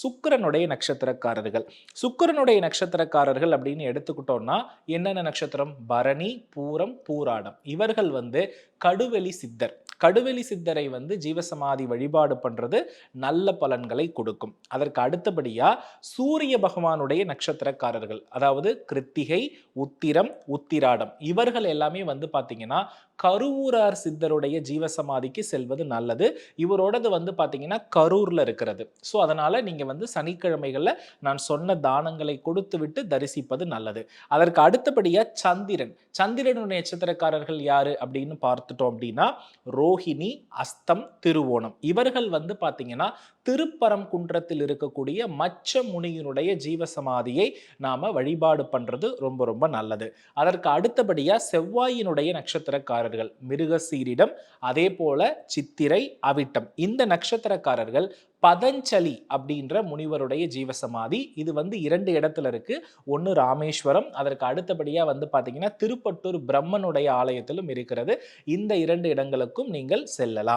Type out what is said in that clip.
சுக்கிரனுடைய நட்சத்திரக்காரர்கள். சுக்கிரனுடைய நட்சத்திரக்காரர்கள் அப்படின்னு எடுத்துக்கிட்டோம்னா என்னென்ன நட்சத்திரம்? பரணி, பூரம், பூராடம். இவர்கள் கடுவெளி சித்தர். கடுவெளி சித்தரை ஜீவசமாதி வழிபாடு பண்றது நல்ல பலன்களை கொடுக்கும். அதற்கு அடுத்தபடியா சூரிய பகவானுடைய நட்சத்திரக்காரர்கள், அதாவது கிருத்திகை, உத்திரம், உத்திராடம், இவர்கள் எல்லாமே பாத்தீங்கன்னா கருவூரார் சித்தருடைய ஜீவசமாதிக்கு செல்வது நல்லது. இவரோடது பாத்தீங்கன்னா கரூர்ல இருக்கிறது. ஸோ அதனால நீங்க சனிக்கிழமைகள்ல நான் சொன்ன தானங்களை கொடுத்து விட்டு தரிசிப்பது நல்லது. அதற்கு அடுத்தபடியா சந்திரன். சந்திரனுடைய நட்சத்திரக்காரர்கள் யாரு அப்படின்னு பார்த்துட்டோம் அப்படின்னா ரோஹிணி, அஸ்தம், திருவோணம். இவர்கள் பாத்தீங்கன்னா திருப்பரங்குன்றத்தில் இருக்கக்கூடிய மச்ச முனியினுடைய ஜீவசமாதியை நாம வழிபாடு பண்றது ரொம்ப ரொம்ப நல்லது. அதற்கு அடுத்தபடியா செவ்வாயினுடைய நட்சத்திரக்காரர்கள் மிருகசீரிடம், அதே போல சித்திரை, அவிட்டம். இந்த நட்சத்திரக்காரர்கள் பதஞ்சலி அப்படின்ற முனிவருடைய ஜீவசமாதி இது 2 இடத்துல இருக்கு. ஒன்னு ராமேஸ்வரம், அதற்கு அடுத்தபடியா பாத்தீங்கன்னா திருப்பட்டூர் பிரம்மனுடைய ஆலயத்திலும் இருக்கிறது. இந்த 2 இடங்களுக்கும் நீங்கள் செல்லலாம்.